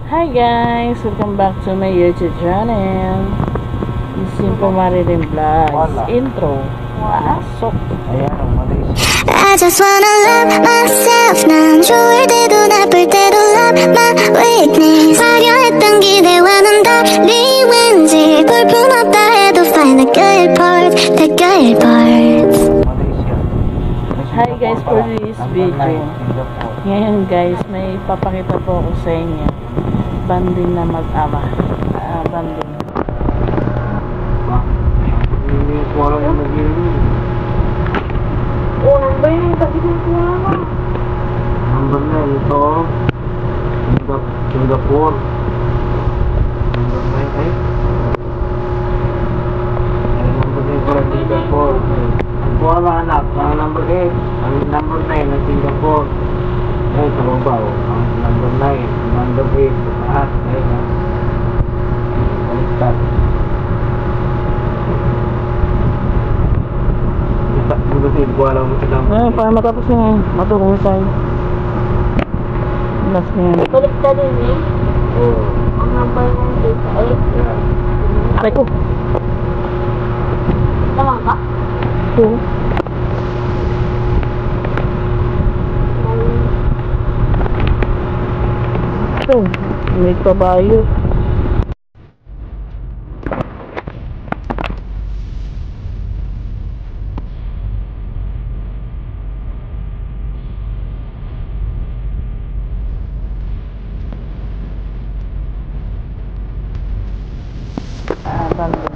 Hi guys! Welcome back to my YouTube channel. Simple Marilyn Vlogs. Intro. Pasok. Ayan, ang mali. I just wanna love myself. 난 좋을 때도 나쁠 때도 love my weakness. 화려했던 기대와는 달리 왠지 볼품없다 해도 find the good parts, the good parts. Hi guys, for this video. Ngayon guys, may papakita po ako sa inyo. Banding na mag-ama. Banding. Wala yung nag-iinig. Unang ba yun? Tapos yung kuha. Number 9 ito. Singapore. Number 9 ay. Number 9 pala Singapore. Ang wala anak, ang number 8. Ang number 9 na Singapore. Ay, sa babaw. Ang number 9. Number 8. Sa taas. Ay, baliktad. Para matapos na matulong tayo. Last na yan. Balik ka din eh. Oo. Ang number ng data ay Aray ko. tama ka? Oo. Ito. May kabayo. Banding.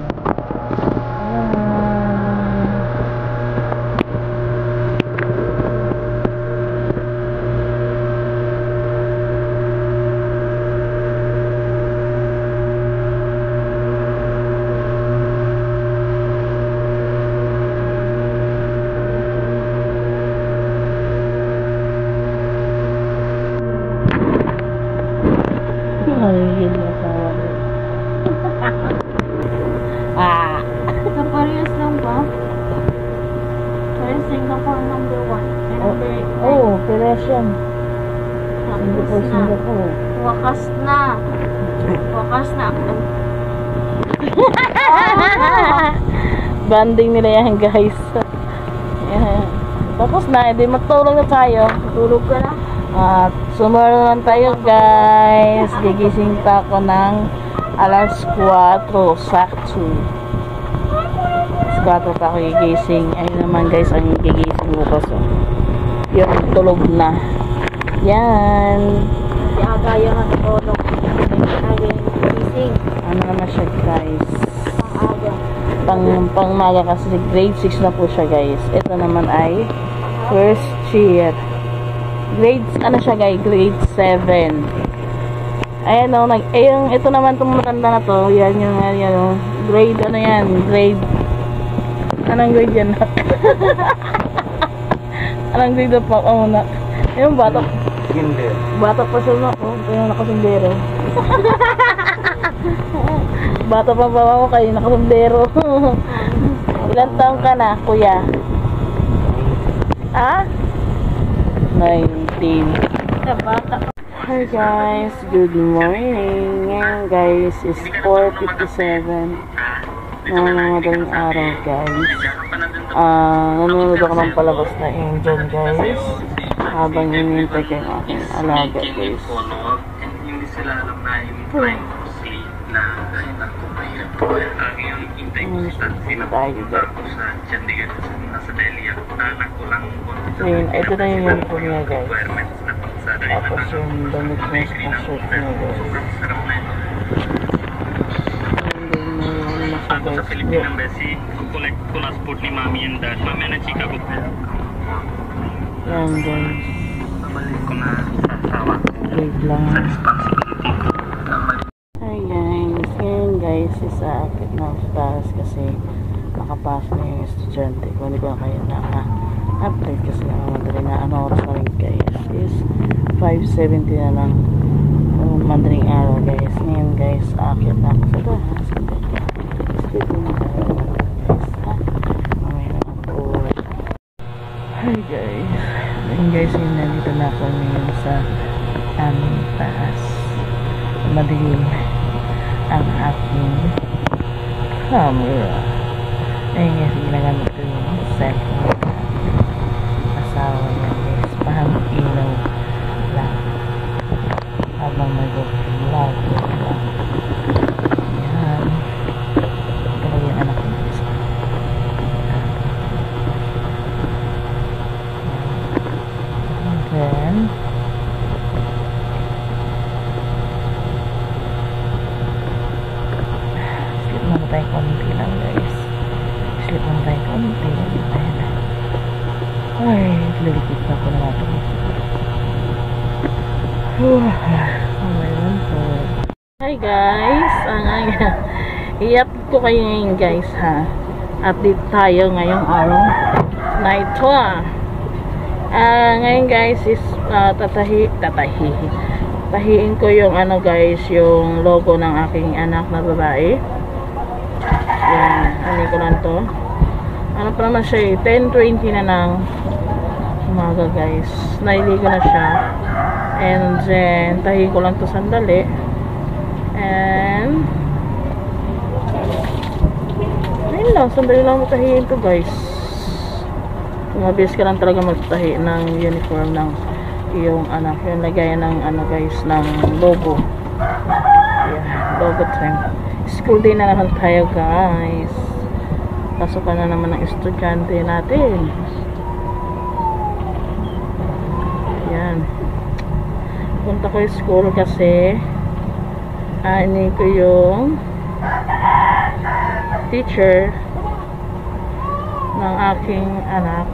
Ayun na sawa. Kaparehas lang ba? Kaya Singapore number 1 and number 8. Oh, Persian. Tapos na. Singapore. Wakas na. Wakas na. Banding nila yan guys. Yan. Tapos na, edi matulog na tayo. Tulog ka na. At sumaro lang tayo guys. Gigising pa ako ng alas 4 sakto. Alas 4 pa ako gigising. Ayun naman guys ang gigising bukas. Oh. Yung tulog na. Yan. Si Aga yung natutulog. Aga yung gising. Ano naman siya guys. Pang Aga. Pang maga kasi grade 6 na po siya guys. Ito naman ay first year. Grade, ano siya guys? Grade 7. Ayan o, ito naman itong matanda na to. Yan yung, yan o. Grade, ano yan? Grade, anong grade yan? Anong grade na pa? Oh, na. Yung bata. Kinder. Bata pa siya na. Oh, ito yung nakasundero. Bata pa ba ako kayo nakasundero? Ilan taong ka na, kuya? Ah? 19. Bata. Hi guys, good morning. Ngayon guys is 4:57 na madaling araw guys. Nanonood ako ng palabas na Angel guys habang hinihintay ko yung aking alaga guys. Tayo guys. Ayun, ito na yung uniform niya guys. Tapos yung damit niya sa shirt niya guys. Ako sa Philippine Embassy, collect ko na sport ni Mami and Dad. Mami na chika ko. Yan guys. Babalik ko na sa asawa ko. Wait lang. Sa responsibility ko. Hi guys. Ngayon guys is akit na stars kasi nakapasok na yung estudyante ko. Hindi ko kayo update kasi madali na ano oras na rin guys is 5:70 na lang madaling araw guys. Ngayon guys akit na ako sa taas. Street na tayo guys ha. Mamaya naman po. Hi guys. Ngayon guys nandito na ako ngayon sa aming taas. madilim ang aking camera. Ayun nga, ginagamit ko yung cellphone asawa niya guys, pang ilaw lang habang mag-vlog. Yan, ito lang yung anak ko guys. And then sleep muna tayo konti lang guys. Sleep muna tayo konti. Ay, lilikit na ko na natin. Hi guys, i-up ko kayo ngayon guys ha. Update tayo ngayong araw na ito ngayon guys is tahiin ko yung ano guys, yung logo ng aking anak na babae. Yan, ano ko lang to. Ano pa naman siya 10:20 na ng umaga guys. Nailigo na siya. And then, tahiin ko lang to sandali. And ayun lang, sandali lang matahiin to guys. Mabilis ka lang talaga magtahi ng uniform ng iyong anak. Yung lagayan ng ano guys, ng logo. Yeah, logo time. School day na naman tayo guys. Pasukan na naman ng estudyante natin. Yan. Punta ko yung school kasi ani ko yung teacher ng aking anak.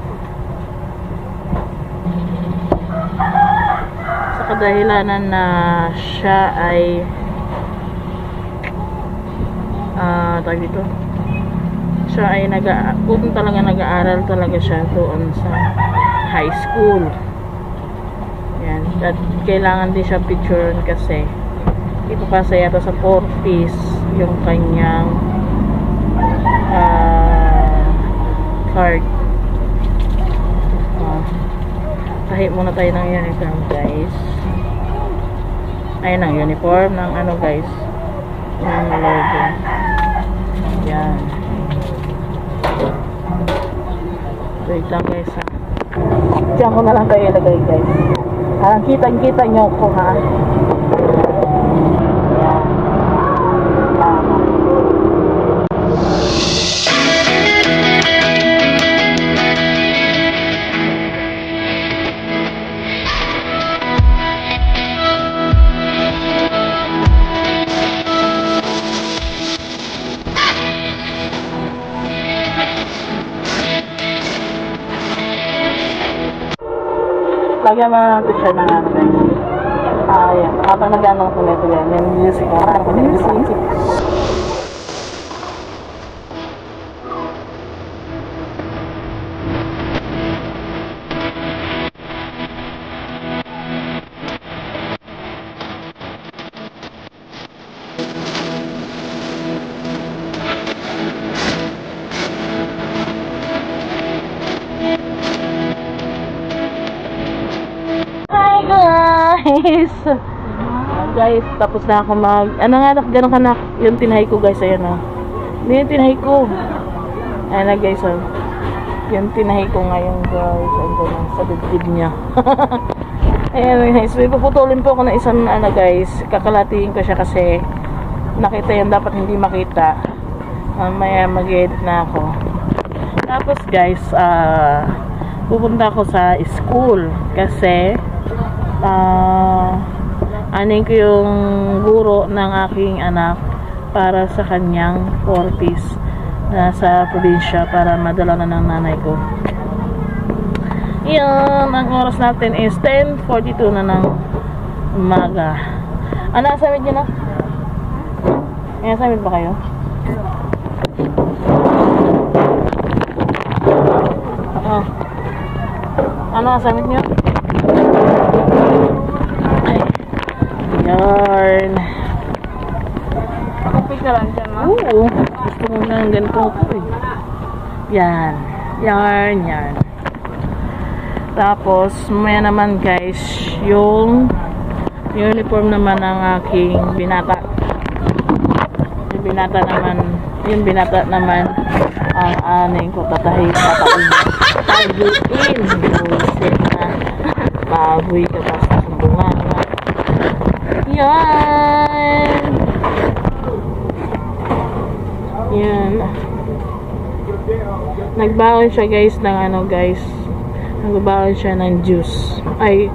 Sa kadahilanan na siya ay tawag dito, siya ay kung talaga nag-aaral talaga siya doon sa high school. Yan, at kailangan din siya picturean kasi ipapasa yata sa 4Ps yung kanyang card. Tahi muna tayo ng uniform guys. Ayun ang uniform ng ano guys, ng logo. Yan. Wait lang guys ha. Diyan ko na lang tayo ilagay guys. Kitang-kita nyo ko ha. Lagyan mo natin siya ng ano guys. Ayan. Habang nag-ano ko nito yan. Yung music. Music. Guys, tapos na ako ano nga, ganun ka na yung tinahi ko guys, ayan hindi yung tinahi ko, ayan na guys, yung tinahi ko ngayon guys, ayan sa dibdib niya. Ayan guys, may puputulin po ako na isang ano guys, kakalatiin ko siya kasi nakita yan dapat hindi makita. Mamaya mag-edit na ako. Tapos guys, pupunta ako sa school kasi anin ko yung guro ng aking anak para sa kanyang 4Ps sa probinsya para madala na ng nanay ko. Yan, ang oras natin is 10:42 na ng umaga. Ano assignment nyo na? May assignment ba kayo? Ano assignment nyo? Yarn. Copy ka lang dyan, ma? Oo. Gusto mo na ng ganito ko eh. Yan. Yarn. Tapos, maya naman guys, yung Uniform naman ng aking binata. Yung binata naman ang aning ko tatayuin. Buset na. Baboy ka pa sa bunga. Yan. Yan. Nagbaon siya guys ng nagbaon siya ng juice. Ay,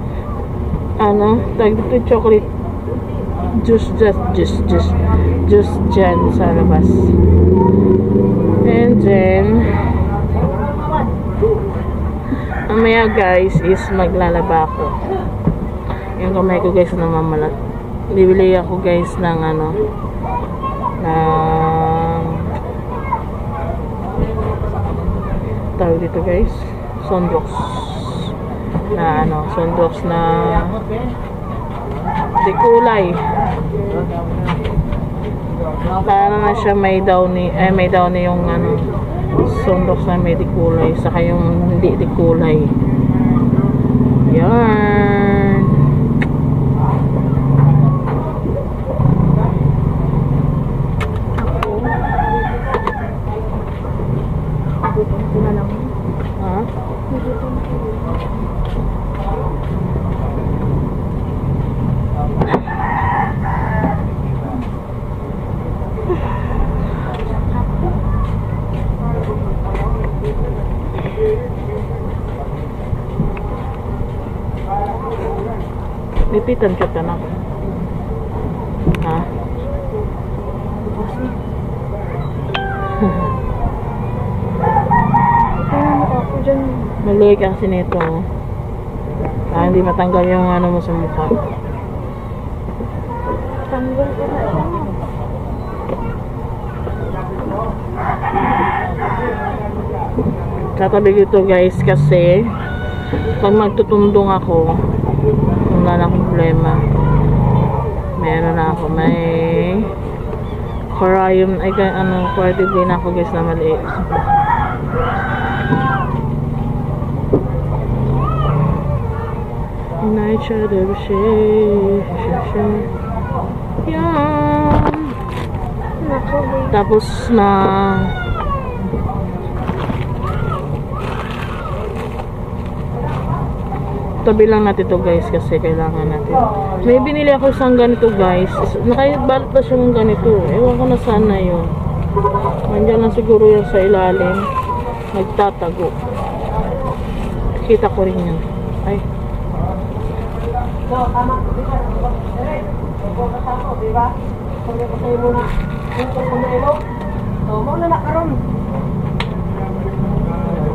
chocolate juice dyan sa labas. And then mamaya guys is maglalaba ako. Yung kamay ko guys na mamalat. Bibili ako guys ng tawag dito guys, Sundox na dekulay. Para na siya may downy yung Sundox na may dekulay, saka yung hindi dekulay. Yan. Lipitan ka na. Ha? Maluwi ka kasi nito. Hindi matanggal yung mo sa mukha. Tanggal ko na siya. Tatabi dito guys kasi pag magtutundong ako, wala na akong problema. Meron na ako, may Corium, quarterly na ako guys na maliit. Night shadow yan. Tapos na tabi lang natin to guys kasi kailangan natin. May binili ako isang ganito guys. Nakabalot pa siya ng ganito. Ewan ko na sana yun. Nandiyan lang siguro yan sa ilalim. Nagtatago. Kita ko rin yan. Ay.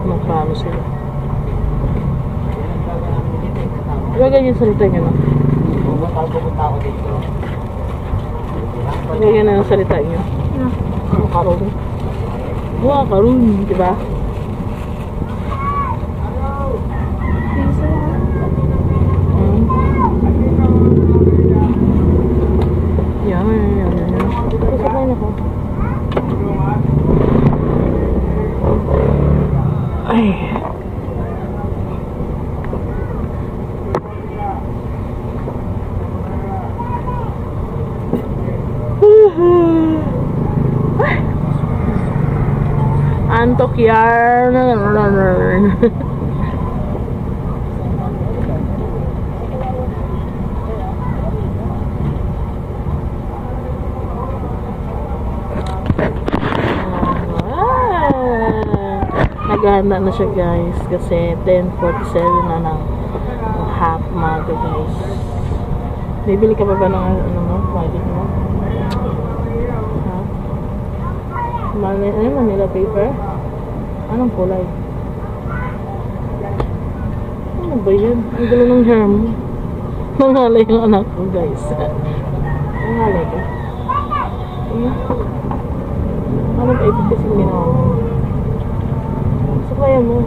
Magpaano sila. Diba ganyan salita nyo na? Diba ganyan ang salita nyo? Makaroon. Makaroon, diba? Yan. Kasakain ako. Ay. Antok yan. Naghahanda na siya guys kasi 10:47 na ng half maga guys. Bibili ka pa ba ng magic mo? Manila paper? Anong kulay? Ano ba yan? Ang gulo ng hair mo. Nangalay yung anak ko guys. Nangalay ka? Ano ba ito kasi ginawa mo? Sakaya mo.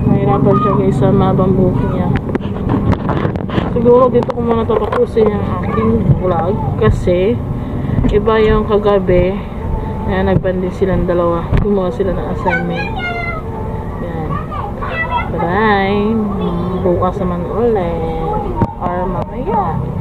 Nahirapan siya guys sa mabang buhok niya. Siguro dito ko muna tapakusin yung aking vlog kasi iba yung kagabi na nagbanding silang dalawa, gumawa sila ng assignment. Yan. Bye! Bukas naman ulit. Or mamaya.